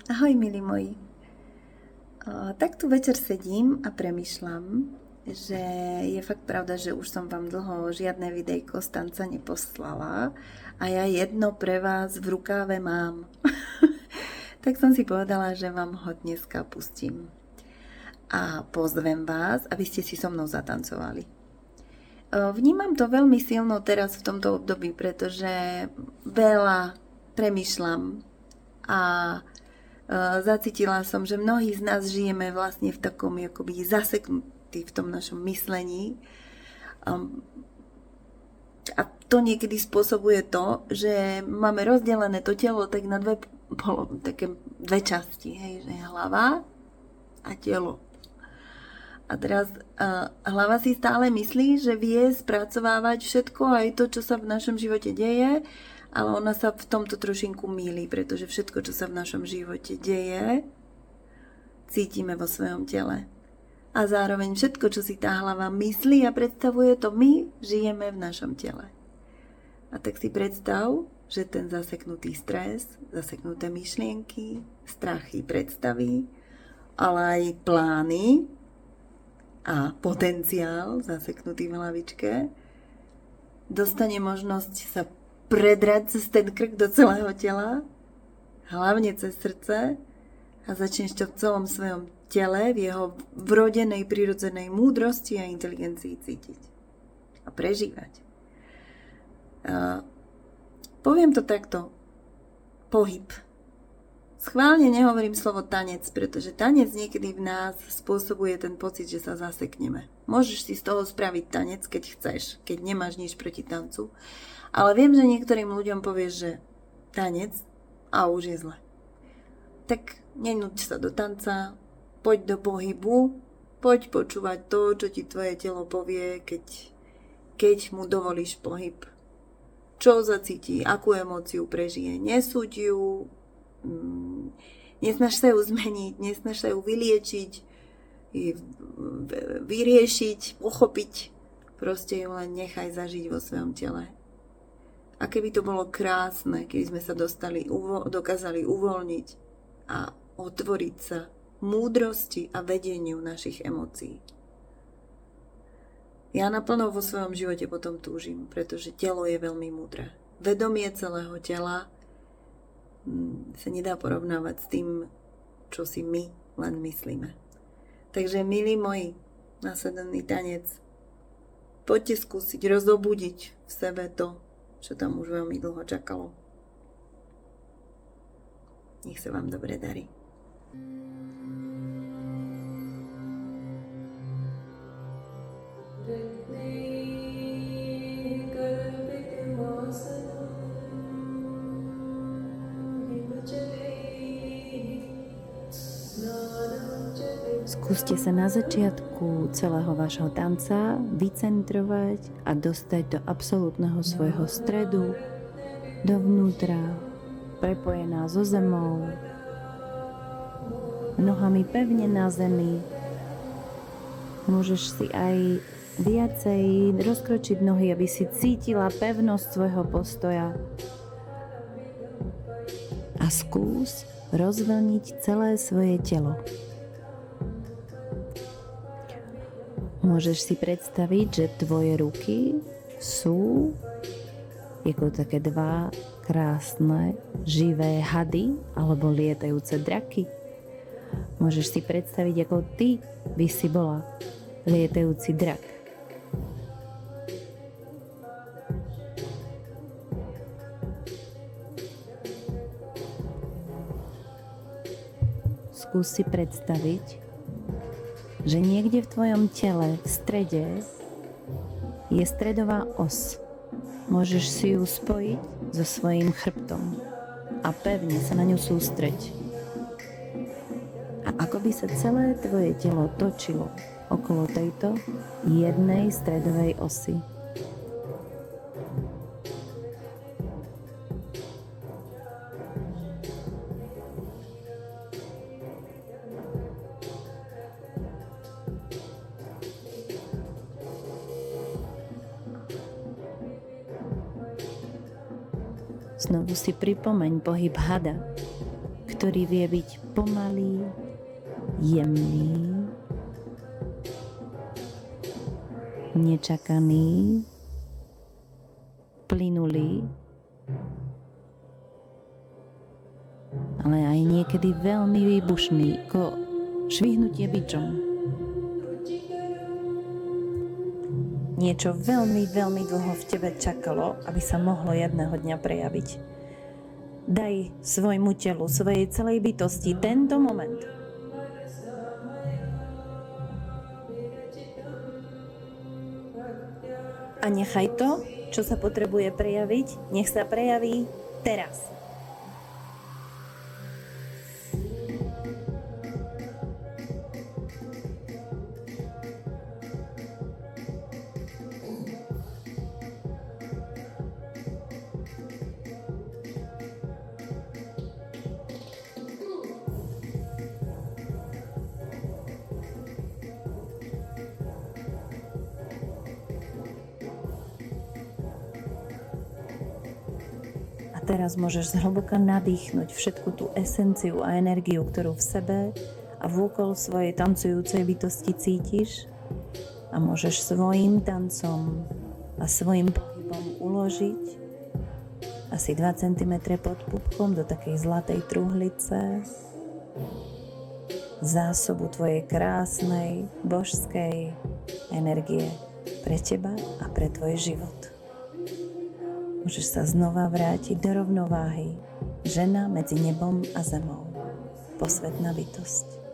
Ahoj, milí moji. Tak tu večer sedím a premyšľam, že je fakt pravda, že už som vám dlho žiadne videjko z tanca neposlala a ja jedno pre vás v rukáve mám. Tak som si povedala, že vám ho dneska pustím. A pozvem vás, aby ste si so mnou zatancovali. Vnímam to veľmi silno teraz v tomto období, pretože veľa premyšľam a zacítila som, že mnohí z nás žijeme vlastne v takom akoby zaseknutí v tom našom myslení. A to niekedy spôsobuje to, že máme rozdelené to telo tak na dve časti, hej, že hlava a telo. A teraz hlava si stále myslí, že vie spracovávať všetko, aj to, čo sa v našom živote deje, ale ona sa v tomto trošinku mýli, pretože všetko, čo sa v našom živote deje, cítime vo svojom tele. A zároveň všetko, čo si tá hlava myslí a predstavuje, to my žijeme v našom tele. A tak si predstav, že ten zaseknutý stres, zaseknuté myšlienky, strachy, predstavy, ale aj plány a potenciál zaseknutý v hlavičke dostane možnosť sa predrať cez ten krk do celého tela, hlavne cez srdce a začneš to v celom svojom tele, v jeho vrodenej, prirodzenej múdrosti a inteligencii cítiť a prežívať. Poviem to takto. Pohyb. Schválne nehovorím slovo tanec, pretože tanec niekedy v nás spôsobuje ten pocit, že sa zasekneme. Môžeš si z toho spraviť tanec, keď chceš, keď nemáš nič proti tancu. Ale viem, že niektorým ľuďom povieš, že tanec a už je zle. Tak nenúď sa do tanca, poď do pohybu, poď počúvať to, čo ti tvoje telo povie, keď mu dovolíš pohyb. Čo zacíti, akú emóciu prežije, nesúď ju, nesnaž sa ju zmeniť, nesnaž sa ju vyliečiť, vyriešiť, pochopiť. Proste ju len nechaj zažiť vo svojom tele. A keby to bolo krásne, keby sme sa dokázali uvoľniť a otvoriť sa múdrosti a vedeniu našich emócií. Ja naplno vo svojom živote potom túžim, pretože telo je veľmi múdre. Vedomie celého tela sa nedá porovnávať s tým, čo si my len myslíme. Takže, milí moji, následný tanec, poďte skúsiť rozobudiť v sebe to, čo tam už veľmi dlho čakalo. Nech sa vám dobre darí. Skúste sa na začiatku celého vášho tanca vycentrovať a dostať do absolútneho svojho stredu, dovnútra, prepojená so zemou, nohami pevne na zemi. Môžeš si aj viacej rozkročiť nohy, aby si cítila pevnosť svojho postoja. A skús rozvlniť celé svoje telo. Môžeš si predstaviť, že tvoje ruky sú ako také dva krásne, živé hady alebo lietajúce draky. Môžeš si predstaviť, ako ty by si bola lietajúci drak. Skús si predstaviť, že niekde v tvojom tele, v strede, je stredová os. Môžeš si ju spojiť so svojím chrbtom a pevne sa na ňu sústreť. A ako by sa celé tvoje telo točilo okolo tejto jednej stredovej osy. Znovu si pripomeň pohyb hada, ktorý vie byť pomalý, jemný, nečakaný, plynulý, ale aj niekedy veľmi výbušný, ako švihnutie bičom. Niečo veľmi, veľmi dlho v tebe čakalo, aby sa mohlo jedného dňa prejaviť. Daj svojmu telu, svojej celej bytosti tento moment. A nechaj to, čo sa potrebuje prejaviť, nech sa prejaví teraz. Teraz môžeš zhlboka nadýchnuť všetku tú esenciu a energiu, ktorú v sebe a vôkol svojej tancujúcej bytosti cítiš a môžeš svojím tancom a svojím pohybom uložiť asi 2 cm pod pupkom do takej zlatej truhlice zásobu tvojej krásnej, božskej energie pre teba a pre tvoj život. Môžeš sa znova vrátiť do rovnováhy. Žena medzi nebom a zemou. Posvetná bytosť.